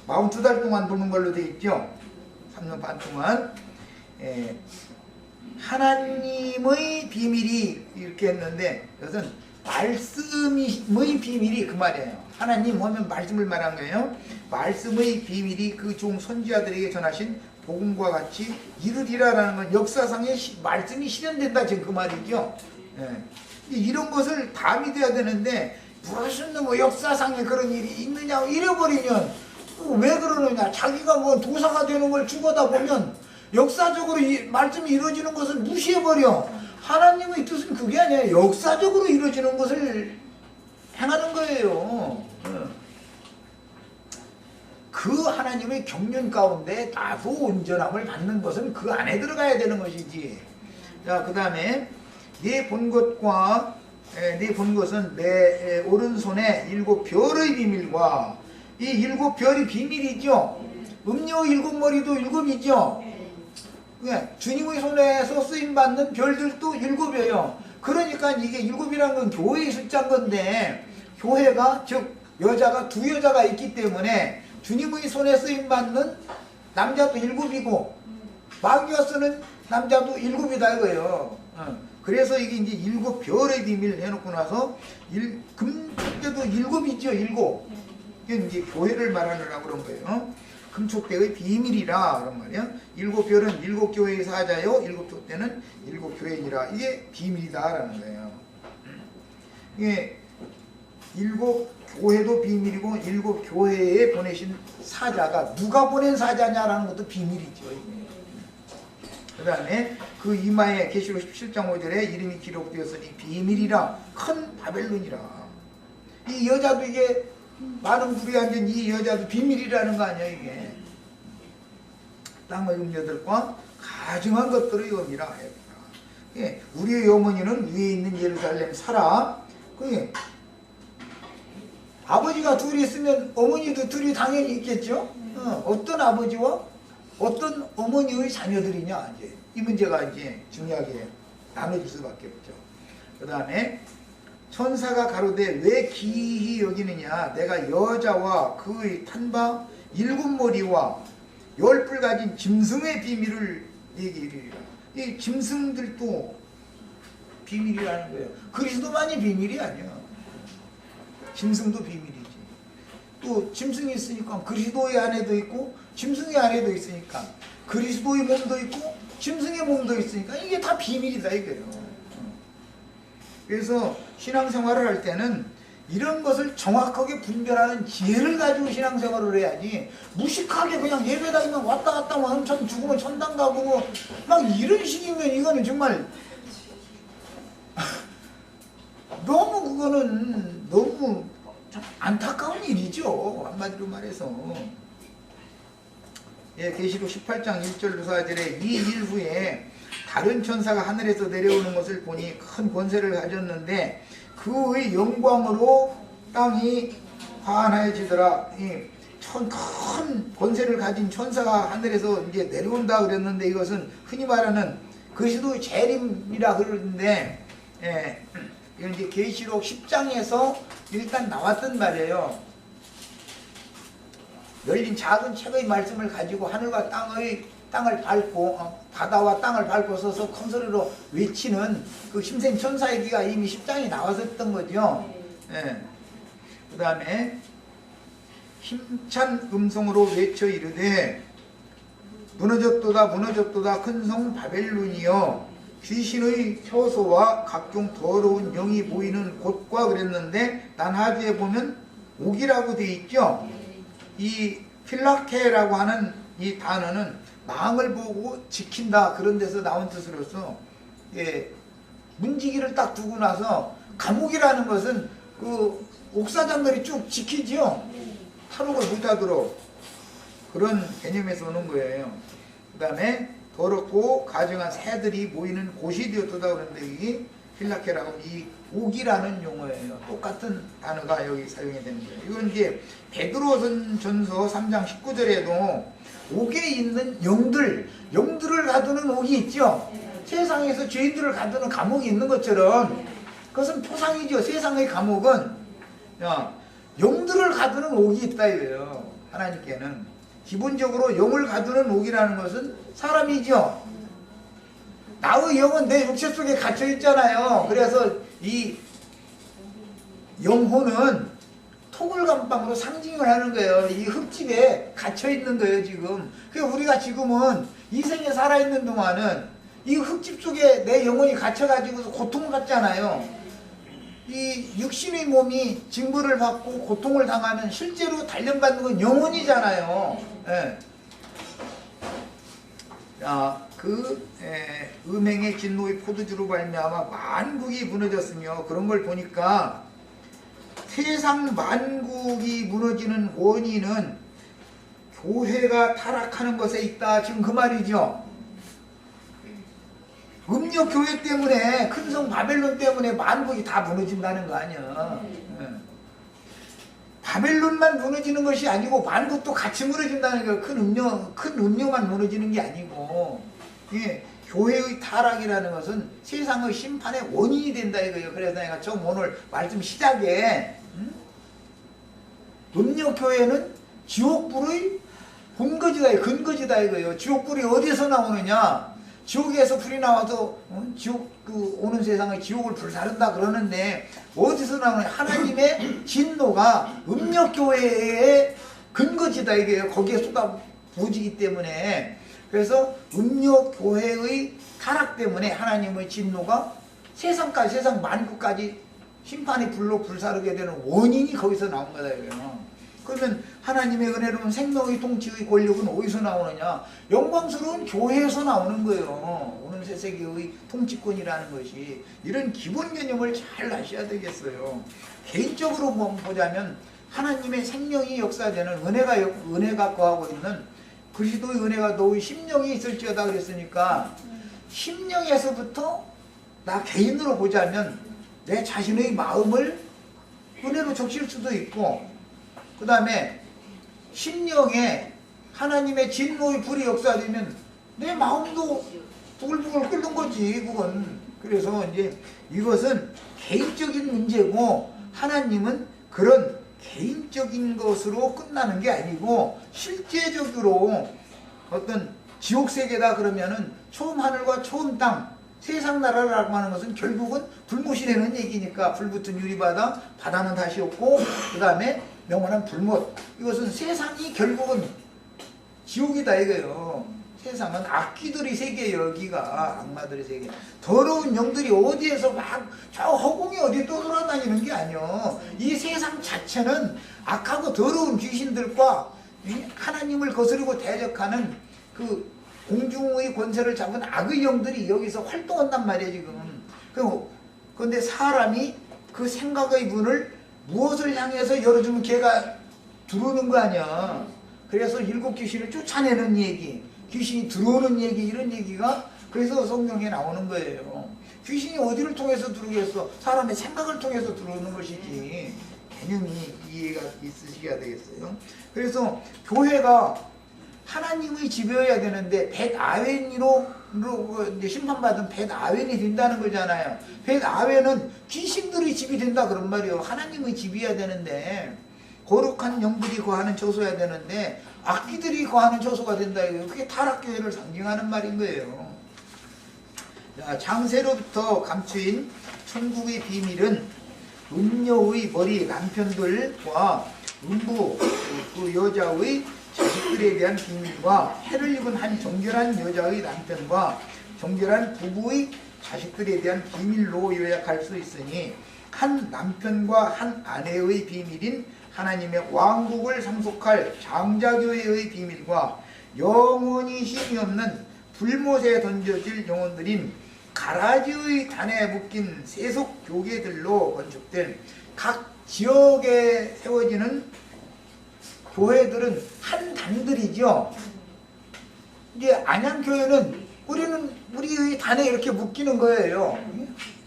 42달 동안 부는 걸로 되어 있죠. 3년 반 동안. 하나님의 비밀이 이렇게 했는데 이것은 말씀의 비밀이 그 말이에요. 하나님 하면 말씀을 말한 거예요. 말씀의 비밀이 그 종 선지자들에게 전하신 복음과 같이 이르리라라는 건 역사상의 말씀이 실현된다 지금 그 말이죠. 이런 것을 다 믿어야 되는데 무슨 뭐 역사상에 그런 일이 있느냐 잃어버리면 왜 그러느냐, 자기가 뭐 도사가 되는 걸 죽어다 보면 역사적으로 이 말씀이 이루어지는 것을 무시해버려. 하나님의 뜻은 그게 아니에요. 역사적으로 이루어지는 것을 행하는 거예요. 그 하나님의 경륜 가운데 나도 온전함을 받는 것은 그 안에 들어가야 되는 것이지. 자, 그 다음에 네 본 것과 네 본 것은 내 오른손에 7별의 비밀과 이 7별이 비밀이죠. 음료 7머리도 7이죠. 주님의 손에서 쓰임받는 별들도 7이에요. 그러니까 이게 7이라는 건 교회의 숫자인 건데, 교회가 즉 여자가 두 여자가 있기 때문에 주님의 손에 쓰임받는 남자도 7이고 마귀가 쓰는 남자도 7이다 이거예요. 그래서 이게 이제 7별의 비밀 해놓고 나서 금축대도 7이죠. 7. 이게 이제 교회를 말하느라고 그런 거예요. 금촉대의 비밀이라 그런 말이야. 7별은 7교회의 사자요, 7촉대는 7교회이라. 이게 비밀이다라는 거예요. 이게 7교회도 비밀이고 7교회에 보내신 사자가 누가 보낸 사자냐라는 것도 비밀이죠. 그 다음에 그 이마에 계시록 17장 5절에 이름이 기록되었으니 비밀이라 큰 바벨론이라. 이 여자도 이게 많은 불이 앉은 이 여자도 비밀이라는 거 아니야 이게. 땅의 음녀들과 가증한 것들의 의미라. 예, 우리의 어머니는 위에 있는 예루살렘 살아. 그게 아버지가 둘이 있으면 어머니도 둘이 당연히 있겠죠. 어떤 아버지와 어떤 어머니의 자녀들이냐, 이제 이 문제가 이제 중요하게 나눠질 수밖에 없죠. 그 다음에 천사가 가로되 왜 기이히 여기느냐, 내가 여자와 그의 탄바 7머리와 10뿔 가진 짐승의 비밀을 얘기하리라. 이 짐승들도 비밀이라는 거예요. 그리스도만이 비밀이 아니야. 짐승도 비밀이지. 또 짐승이 있으니까 그리스도의 안에도 있고 짐승의 안에도 있으니까 그리스도의 몸도 있고 짐승의 몸도 있으니까 이게 다 비밀이다 이거예요. 그래서 신앙생활을 할 때는 이런 것을 정확하게 분별하는 지혜를 가지고 신앙생활을 해야지, 무식하게 그냥 예배당이면 왔다 갔다 하면 천 죽으면 천당 가고 막 이런 식이면 이거는 정말 너무 그거는 너무 안타까운 일이죠. 한마디로 말해서. 예, 계시록 18장 1절로 4절에 이 일 후에 다른 천사가 하늘에서 내려오는 것을 보니 큰 권세를 가졌는데 그의 영광으로 땅이 환하여지더라. 큰 권세를 가진 천사가 하늘에서 이제 내려온다 그랬는데, 이것은 흔히 말하는 그리스도의 재림이라 그러는데, 이건 이제 계시록 10장에서 일단 나왔던 말이에요. 열린 작은 책의 말씀을 가지고 하늘과 땅을 밟고 바다와 땅을 밟고 서서 큰 소리로 외치는 그 힘센 천사의 기가 이미 10장에 나왔었던 거죠. 그 다음에 힘찬 음성으로 외쳐 이르되 무너졌도다 무너졌도다 큰 성 바벨론이여 귀신의 효소와 각종 더러운 영이 보이는 곳과 그랬는데 난하주에 보면 옥이라고 되어 있죠. 이 필라케라고 하는 이 단어는 망을 보고 지킨다 그런 데서 나온 뜻으로서, 문지기를 딱 두고 나서 감옥이라는 것은 그 옥사장들이 쭉 지키지요. 탈옥을 못하도록. 그런 개념에서 오는 거예요. 그 다음에 더럽고 가증한 새들이 모이는 곳이 되었다 그러는데 이 힐라케라고 하면 이 옥이라는 용어예요. 똑같은 단어가 여기 사용이 되는 거예요. 이건 이제 베드로전서 3장 19절에도 옥에 있는 영들을 가두는 옥이 있죠. 세상에서 죄인들을 가두는 감옥이 있는 것처럼 그것은 표상이죠. 세상의 감옥은 영들을 가두는 옥이 있다 이거예요. 하나님께는 기본적으로 영을 가두는 옥이라는 것은 사람이죠. 나의 영은 내 육체 속에 갇혀 있잖아요. 그래서 이 영혼은 토굴감방으로 상징을 하는 거예요. 이 흙집에 갇혀 있는 거예요, 지금. 그러니까 우리가 지금은 이 생에 살아있는 동안은 이 흙집 속에 내 영혼이 갇혀가지고 고통을 받잖아요. 이 육신의 몸이 징벌을 받고 고통을 당하면 실제로 단련받는 건 영혼이잖아요. 예. 음행의 진노의 포도주로 발명하며 만국이 무너졌으며 그런 걸 보니까 세상 만국이 무너지는 원인은 교회가 타락하는 것에 있다. 지금 그 말이죠. 음력 교회 때문에 큰성 바벨론 때문에 만국이 다 무너진다는 거 아니야. 바벨론만 무너지는 것이 아니고 만국도 같이 무너진다는 거예요. 큰 음료만 무너지는 게 아니고. 예, 교회의 타락이라는 것은 세상의 심판의 원인이 된다 이거예요. 그래서 내가 처음 오늘 말씀 시작에 음력교회는 지옥불의 본거지다, 근거지다 이거예요. 지옥불이 어디서 나오느냐? 지옥에서 불이 나와서 지옥 오는 세상에 지옥을 불사른다 그러는데 어디서 나오느냐? 하나님의 진노가 음력교회의 근거지다 이거예요. 거기에 쏟아부어지기 때문에. 그래서 음력교회의 타락 때문에 하나님의 진노가 세상까지, 세상 만국까지 심판의 불로 불사르게 되는 원인이 거기서 나온 거다 이거예요. 그러면 하나님의 은혜로운 생명의 통치의 권력은 어디서 나오느냐? 영광스러운 교회에서 나오는 거예요. 오는 세세기의 통치권이라는 것이. 이런 기본 개념을 잘 아셔야 되겠어요. 개인적으로 보자면 하나님의 생명이 역사되는 은혜가 거하고 있는 그리스도의 은혜가 너의 심령이 있을지어다 그랬으니까 심령에서부터 나 개인으로 보자면 내 자신의 마음을 은혜로 적실 수도 있고 그 다음에 심령에 하나님의 진노의 불이 역사되면 내 마음도 부글부글 끓는 거지 그건. 그래서 이제 이것은 개인적인 문제고 하나님은 그런 개인적인 것으로 끝나는 게 아니고 실제적으로 어떤 지옥세계다 그러면은 처음 하늘과 처음 땅 세상 나라라고 하는 것은 결국은 불못이 되는 얘기니까 불 붙은 유리바다 바다는 다시 없고 그 다음에 영원한 불못. 이것은 세상이 결국은 지옥이다 이거예요. 세상은 악귀들의 세계예요. 여기가 악마들의 세계. 더러운 영들이 어디에서 막 저 허공에 어디 떠돌아다니는 게 아니요. 이 세상 자체는 악하고 더러운 귀신들과 하나님을 거스르고 대적하는 그 공중의 권세를 잡은 악의 영들이 여기서 활동한단 말이에요 지금. 그런데 사람이 그 생각의 문을 무엇을 향해서 열어주면 걔가 들어오는 거 아니야. 그래서 일곱 귀신을 쫓아내는 얘기, 귀신이 들어오는 얘기, 이런 얘기가 그래서 성경에 나오는 거예요. 귀신이 어디를 통해서 들어오겠어? 사람의 생각을 통해서 들어오는 것이지. 개념이 이해가 있으셔야 되겠어요. 그래서 교회가 하나님의 집이어야 되는데 벳아웬으로 이제 심판받은 벳아웬이 된다는 거잖아요. 벳아웬은 귀신들의 집이 된다 그런 말이에요. 하나님의 집이어야 되는데 거룩한 영들이 거하는 처소여야 되는데 악귀들이 거하는 처소가 된다 이거예요. 그게 타락교회를 상징하는 말인 거예요. 자, 장세로부터 감추인 천국의 비밀은 음녀의 머리 남편들과 음부 그 여자의 자식들에 대한 비밀과 해를 입은 한 정결한 여자의 남편과 정결한 부부의 자식들에 대한 비밀로 요약할 수 있으니 한 남편과 한 아내의 비밀인 하나님의 왕국을 상속할 장자교회의 비밀과 영원히 힘이 없는 불못에 던져질 영혼들인 가라지의 단에 묶인 세속 교계들로 건축된 각 지역에 세워지는 교회들은 한 단들이죠. 이제 안양교회는 우리 단에 이렇게 묶이는 거예요.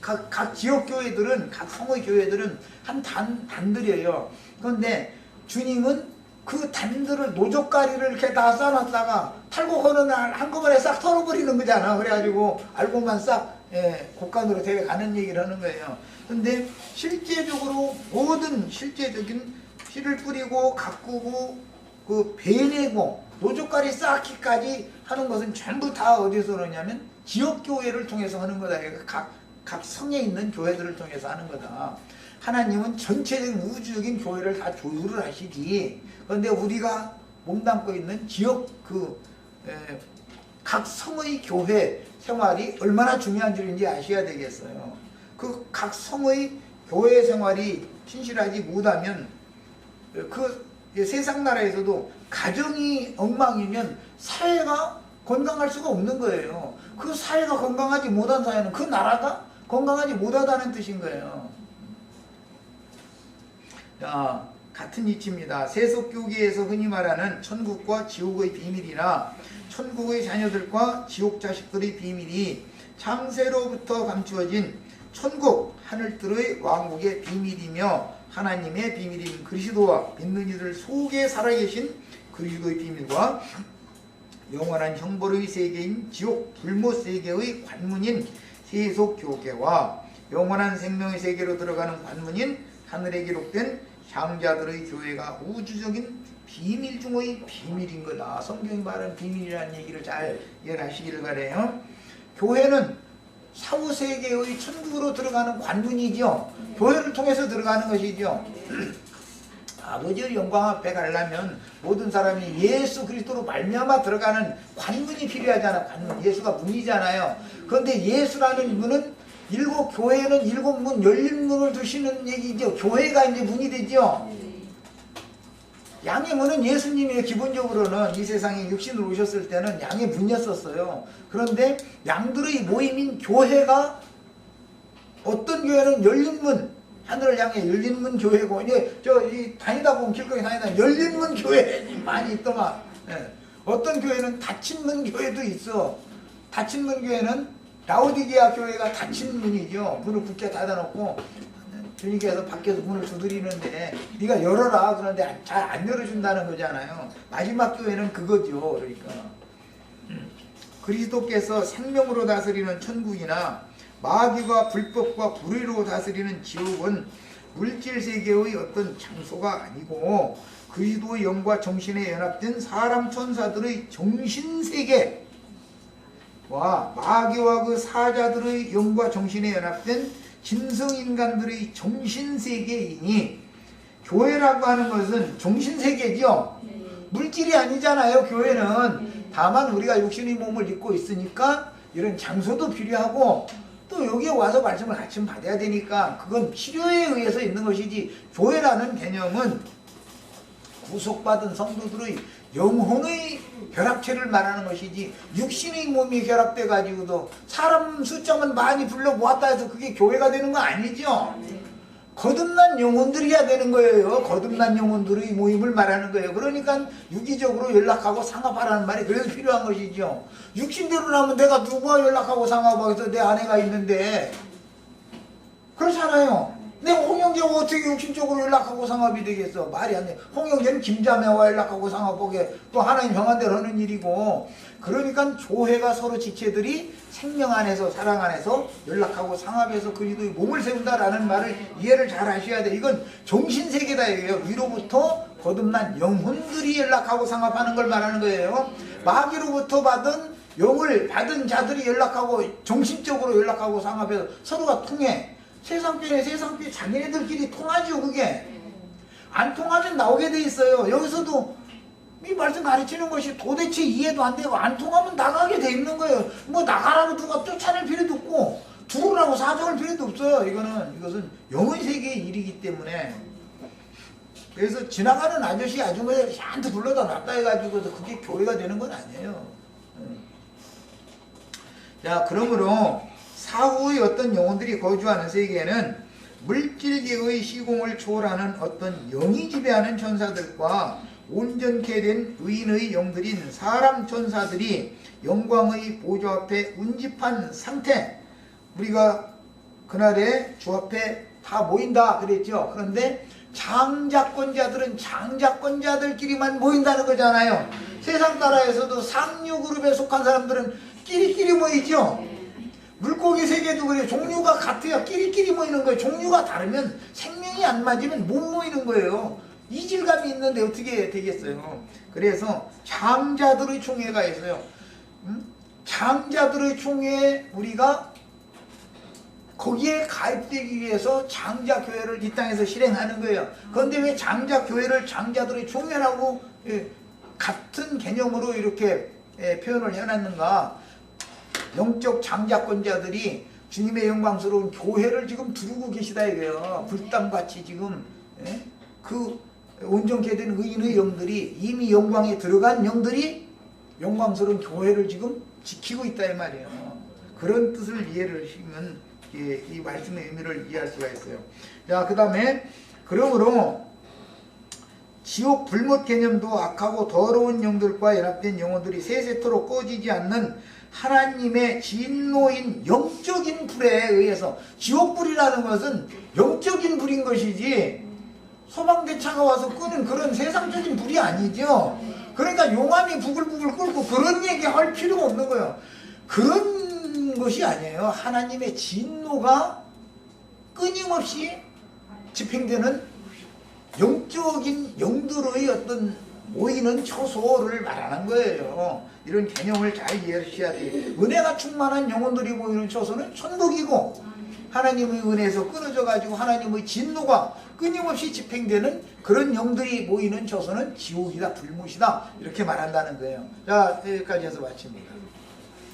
각 지역 교회들은, 각 성의 교회들은 한 단들이에요. 그런데 주님은 그 단들을, 노적가리를 이렇게 다 쌓아놨다가 탈곡하는 날 한꺼번에 싹 털어버리는 거잖아. 그래가지고 알고만 싹 곡간으로 데려가는 얘기를 하는 거예요. 근데 실제적으로 모든 실제적인 씨를 뿌리고 가꾸고 그 베내고 노적가리 쌓기까지 하는 것은 전부 다 어디서 그러냐면 지역교회를 통해서 하는 거다. 각 성에 있는 교회들을 통해서 하는 거다. 하나님은 전체적인 우주적인 교회를 다 조율을 하시지. 그런데 우리가 몸담고 있는 지역 각 성의 교회 생활이 얼마나 중요한지를 이제 아셔야 되겠어요. 그 각 성의 교회 생활이 신실하지 못하면 그 세상 나라에서도 가정이 엉망이면 사회가 건강할 수가 없는 거예요. 그 사회가 건강하지 못한 사회는 그 나라가 건강하지 못하다는 뜻인 거예요. 자, 같은 이치입니다. 세속교계에서 흔히 말하는 천국과 지옥의 비밀이나 천국의 자녀들과 지옥 자식들의 비밀이 창세로부터 감추어진 천국 하늘들의 왕국의 비밀이며 하나님의 비밀인 그리스도와 믿는 이들 속에 살아계신 그리스도의 비밀과 영원한 형벌의 세계인 지옥 불못 세계의 관문인 세속교계와 영원한 생명의 세계로 들어가는 관문인 하늘에 기록된 장자들의 교회가 우주적인 비밀 중의 비밀인 거다. 성경이 말하는 비밀이라는 얘기를 잘 이해하시기를 바라요. 교회는 사후세계의 천국으로 들어가는 관문이죠. 교회를 통해서 들어가는 것이죠. 아버지의 영광 앞에 가려면 모든 사람이 예수 그리스도로 말미암아 들어가는 관문이 필요하잖아. 관문. 예수가 문이잖아요. 그런데 예수라는 문은 일곱, 교회는 일곱 문, 열린 문을 두시는 얘기죠. 교회가 이제 문이 되죠. 양의 문은 예수님이 기본적으로는 이 세상에 육신으로 오셨을 때는 양의 문이었었어요. 그런데 양들의 모임인 교회가, 어떤 교회는 열린 문, 하늘을 향해 열린 문 교회고, 이제 다니다 보면 길거리 다니다 열린 문 교회 많이 있더만. 어떤 교회는 닫힌 문 교회도 있어. 닫힌 문 교회는 라오디게아 교회가 닫힌 문이죠. 문을 굳게 닫아놓고 주님께서 밖에서 문을 두드리는데 네가 열어라 그러는데 잘 안 열어준다는 거잖아요. 마지막 교회는 그거죠. 그러니까 그리스도께서 생명으로 다스리는 천국이나 마귀와 불법과 불의로 다스리는 지옥은 물질 세계의 어떤 장소가 아니고 그리스도의 영과 정신에 연합된 사람 천사들의 정신세계 와 마귀와 그 사자들의 영과 정신에 연합된 짐승인간들의 정신세계이니, 교회라고 하는 것은 정신세계죠. 물질이 아니잖아요. 교회는 다만 우리가 육신의 몸을 입고 있으니까 이런 장소도 필요하고 또 여기에 와서 말씀을 같이 받아야 되니까 그건 필요에 의해서 있는 것이지, 교회라는 개념은 구속받은 성도들의 영혼의 결합체를 말하는 것이지 육신의 몸이 결합돼 가지고도 사람 숫자만 많이 불러 모았다 해서 그게 교회가 되는 거 아니죠. 거듭난 영혼들이야 되는 거예요. 거듭난 영혼들의 모임을 말하는 거예요. 그러니까 유기적으로 연락하고 상합하라는 말이 그래서 필요한 것이죠. 육신대로라면 내가 누구와 연락하고 상합하겠어? 내 아내가 있는데. 그렇잖아요. 내 홍영재가 어떻게 육신적으로 연락하고 상합이 되겠어? 말이 안 돼. 홍영재는 김자매와 연락하고 상합하게 또 하나님 정한 대로 하는 일이고, 그러니까 교회가 서로 지체들이 생명 안에서 사랑 안에서 연락하고 상합해서 그리스도의 몸을 세운다라는 말을 이해를 잘 하셔야 돼. 이건 정신세계다 이거예요. 위로부터 거듭난 영혼들이 연락하고 상합하는 걸 말하는 거예요. 마귀로부터 받은 영을 받은 자들이 연락하고 정신적으로 연락하고 상합해서 서로가 통해. 세상교회 자기네들끼리 통하죠. 그게 안 통하면 나오게 돼 있어요. 여기서도 이 말씀 가르치는 것이 도대체 이해도 안 되고 안 통하면 나가게 돼 있는 거예요. 뭐 나가라고 누가 쫓아낼 필요도 없고 들어오라고 사정할 필요도 없어요. 이것은 영의 세계의 일이기 때문에. 그래서 지나가는 아저씨 아줌마를 샤한테 불러다 놨다 해가지고 그게 교회가 되는 건 아니에요. 자, 그러므로 사후의 어떤 영혼들이 거주하는 세계에는 물질계의 시공을 초월하는 어떤 영이 지배하는 천사들과 온전케 된 의인의 영들인 사람 천사들이 영광의 보좌 앞에 운집한 상태. 우리가 그날에 주 앞에 다 모인다 그랬죠. 그런데 장자권자들은 장자권자들끼리만 모인다는 거잖아요. 세상 나라에서도 상류그룹에 속한 사람들은 끼리끼리 모이죠. 물고기 세계도 그래요. 종류가 같아야 끼리끼리 모이는 거예요. 종류가 다르면 생명이 안 맞으면 못 모이는 거예요. 이질감이 있는데 어떻게 되겠어요. 그래서 장자들의 총회가 있어요. 장자들의 총회에 우리가 거기에 가입되기 위해서 장자교회를 이 땅에서 실행하는 거예요. 그런데 왜 장자교회를 장자들의 총회라고 같은 개념으로 이렇게 표현을 해놨는가. 영적 장자권자들이 주님의 영광스러운 교회를 지금 두르고 계시다 이거예요. 불담같이 지금 그 온전케 된 의인의 영들이, 이미 영광에 들어간 영들이 영광스러운 교회를 지금 지키고 있다 이 말이에요. 그런 뜻을 이해를 하시면 이 말씀의 의미를 이해할 수가 있어요. 자, 그 다음에 그러므로 지옥 불못 개념도 악하고 더러운 영들과 연합된 영혼들이 세세토록 꺼지지 않는 하나님의 진노인 영적인 불에 의해서, 지옥불이라는 것은 영적인 불인 것이지 소방대차가 와서 끄는 그런 세상적인 불이 아니죠. 그러니까 용암이 부글부글 끓고 그런 얘기 할 필요가 없는 거예요. 그런 것이 아니에요. 하나님의 진노가 끊임없이 집행되는 영적인 영들의 어떤 모이는 처소를 말하는 거예요. 이런 개념을 잘 이해하셔야 돼요. 은혜가 충만한 영혼들이 모이는 처소는 천국이고, 하나님의 은혜에서 끊어져 가지고 하나님의 진노가 끊임없이 집행되는 그런 영들이 모이는 처소는 지옥이다, 불못이다, 이렇게 말한다는 거예요. 자, 여기까지 해서 마칩니다.